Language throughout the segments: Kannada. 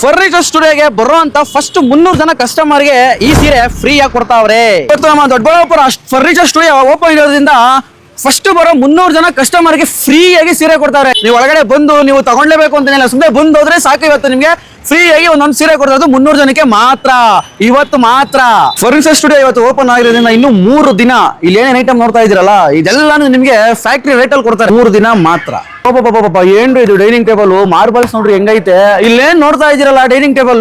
ಫರ್ನಿಚರ್ ಸ್ಟುಡಿಯೋಗೆ ಬರುವಂತ ಫಸ್ಟ್ 300 ಜನ ಕಸ್ಟಮರ್ಗೆ ಈ ಸೀರೆ ಫ್ರೀ ಆಗಿ ಕೊಡ್ತಾವ್ರೆ. ಇವತ್ತು ನಮ್ಮ ದೊಡ್ಡಬಳ್ಳಾಪುರ ಫರ್ನಿಚರ್ ಸ್ಟುಡಿಯೋ ಓಪನ್ ಇರೋದ್ರಿಂದ ಫಸ್ಟ್ ಬರೋ 300 ಜನ ಕಸ್ಟಮರ್ಗೆ ಫ್ರೀ ಆಗಿ ಸೀರೆ ಕೊಡ್ತಾರೆ. ನೀವು ಒಳಗಡೆ ಬಂದು ನೀವು ತಗೊಂಡ್ಲೇಬೇಕು ಅಂತೇನಿಲ್ಲ, ಸುಮ್ಮನೆ ಬಂದು ಹೋದ್ರೆ ಸಾಕು. ಇವತ್ತು ನಿಮ್ಗೆ ಫ್ರೀ ಆಗಿ ಒಂದೊಂದು ಸೀರೆ ಕೊಡೋದು 300 ಜನಕ್ಕೆ ಮಾತ್ರ, ಇವತ್ತು ಮಾತ್ರ. ಫರ್ನಿಚರ್ ಸ್ಟುಡಿಯೋ ಇವತ್ತು ಓಪನ್ ಆಗಿರೋದ್ರಿಂದ ಇನ್ನು 3 ದಿನ ಇಲ್ಲಿ ಏನೇನು ಐಟಮ್ ನೋಡ್ತಾ ಇದೀರಲ್ಲ ಇದೆಲ್ಲಾನು ನಿಮ್ಗೆ ಫ್ಯಾಕ್ಟ್ರಿ ರೇಟ್ ಅಲ್ಲಿ ಕೊಡ್ತಾರೆ. 3 ದಿನ ಮಾತ್ರ. ಏನ್ರಿ ಇದು ಡೈನಿಂಗ್ ಟೇಬಲ್ ಮಾರ್ಬಲ್ಸ್ ನೋಡ್ರಿ ಹೆಂಗೈತೆ. ಇಲ್ಲೇನ್ ನೋಡ್ತಾ ಇದೀರಲ್ಲ ಡೈನಿಂಗ್ ಟೇಬಲ್.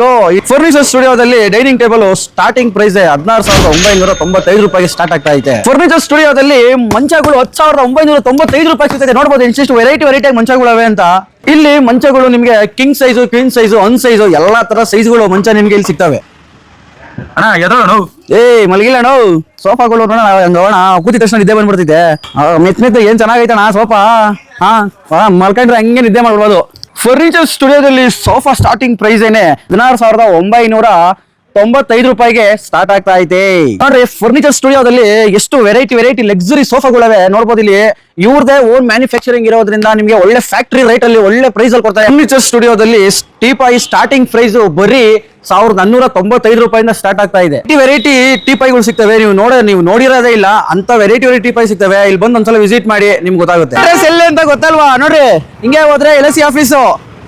ಫರ್ನಿಚರ್ ಸ್ಟುಡಿಯೋದಲ್ಲಿ ಡೈನಿಂಗ್ ಟೇಬಲ್ ಸ್ಟಾರ್ಟಿಂಗ್ ಪ್ರೈಸ್ 16,995 ರೂಪಾಯಿಗೆ ಸ್ಟಾರ್ಟ್ ಆಗ್ತಾ ಇದೆ. ಫರ್ನಿಚರ್ ಸ್ಟುಡಿಯೋದಲ್ಲಿ ಮಂಚಗಳು 10,995 ರೂಪಾಯಿ ಸಿಗ್ತದೆ. ನೋಡ್ಬೋದು ಇಷ್ಟು ವೆರೈಟಿ ಮಂಚಗಳವೆ ಅಂತ. ಇಲ್ಲಿ ಮಂಚಗಳು ನಿಮ್ಗೆ ಕಿಂಗ್ ಸೈಜು, ಕ್ವೀನ್ ಸೈಜು, ಅನ್ ಸೈಜು ಎಲ್ಲಾ ತರ ಸೈಜ್ಗಳು ಮಂಚ ನಿಮ್ಗೆ ಇಲ್ಲಿ ಸಿಗ್ತವೆ. ಅಣ್ಣ ಎದೋಣ ಮಲಗಿಲ್ಲ ನಾವು ಸೋಫಾಗಳು ನೋಡೋಣ ಕೂತಿದ ತಕ್ಷಣ ನಿದ್ದೆ ಬಂದ್ಬಿಡ್ತಿದ್ದೆ. ಮೆತ್ತ ಏನ್ ಚೆನ್ನಾಗೈತಣ್ಣ ಸೋಫಾ. ಮಲ್ಕೊಂಡ್ರೆ ಹಂಗೆ ನಿದ್ದೆ ಮಾಡ್ಬೋದು. ಫರ್ನಿಚರ್ ಸ್ಟುಡಿಯೋದಲ್ಲಿ ಸೋಫಾ ಸ್ಟಾರ್ಟಿಂಗ್ ಪ್ರೈಸ್ ಏನೇ 16,995 ರೂಪಾಯಿಗೆ ಸ್ಟಾರ್ಟ್ ಆಗ್ತಾ ಐತೆ. ನೋಡ್ರಿ ಫರ್ನಿಚರ್ ಸ್ಟುಡಿಯೋದಲ್ಲಿ ಎಷ್ಟು ವೆರೈಟಿ ಲಕ್ಸುರಿ ಸೋಫಾಗಳವೆ ನೋಡ್ಬೋದು. ಇಲ್ಲಿ ಇವ್ರದೇ ಓನ್ ಮ್ಯಾನುಫ್ಯಾಕ್ಚರಿಂಗ್ ಇರೋದ್ರಿಂದ ನಿಮ್ಗೆ ಒಳ್ಳೆ ಫ್ಯಾಕ್ಟರಿ ರೇಟ್ ಅಲ್ಲಿ ಒಳ್ಳೆ ಪ್ರೈಸ್ ಅಲ್ಲಿ ಕೊಡ್ತಾರೆ. ಫರ್ನಿಚರ್ ಸ್ಟುಡಿಯೋದಲ್ಲಿ ಟೀಪಾಯಿ ಸ್ಟಾರ್ಟಿಂಗ್ ಪ್ರೈಸ್ ಬರೀ 1,495 ರೂಪಾಯಿಂದ ಸ್ಟಾರ್ಟ್ ಆಗ್ತಾ ಇದೆ. ವೆರೈಟಿ ಟೀಪಾಯಿಗಳು ಸಿಗ್ತವೆ. ನೀವು ನೋಡಿರೋದೇ ಇಲ್ಲ ಅಂತ ವೆರೈಟಿ ಟೀಪಾಯಿ ಸಿಗ್ತವೆ. ಇಲ್ಲಿ ಬಂದು ಒಂದ್ಸಲ ವಿಸಿಟ್ ಮಾಡಿ ನಿಮ್ಗೆ ಗೊತ್ತಾಗುತ್ತೆ. ಅಡ್ರೆಸ್ ಎಲ್ಲಿ ಅಂತ ಗೊತ್ತಲ್ವಾ? ನೋಡ್ರಿ ಹಿಂಗೆ ಹೋದ್ರೆ LIC ಆಫೀಸು,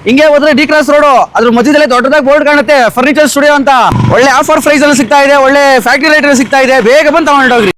ಹಿಂಗೆ ಹೋದ್ರೆ ಡಿ ಕ್ರಾಸ್ ರೋಡ್, ಅದ್ರ ಮಧ್ಯದಲ್ಲಿ ದೊಡ್ಡದಾಗಿ ಬೋರ್ಡ್ ಕಾಣುತ್ತೆ ಫರ್ನಿಚರ್ ಸ್ಟುಡಿಯೋ ಅಂತ. ಒಳ್ಳೆ ಆಫರ್ ಪ್ರೈಸ್ ಅಲ್ಲಿ ಸಿಗ್ತಾ ಇದೆ, ಒಳ್ಳೆ ಫ್ಯಾಕ್ಟರಿ ರೇಟ್ ಅಲ್ಲಿ ಸಿಗ್ತಾ ಇದೆ. ಬೇಗ ಬಂದು ತಗೊಂಡೋಗ್ರಿ.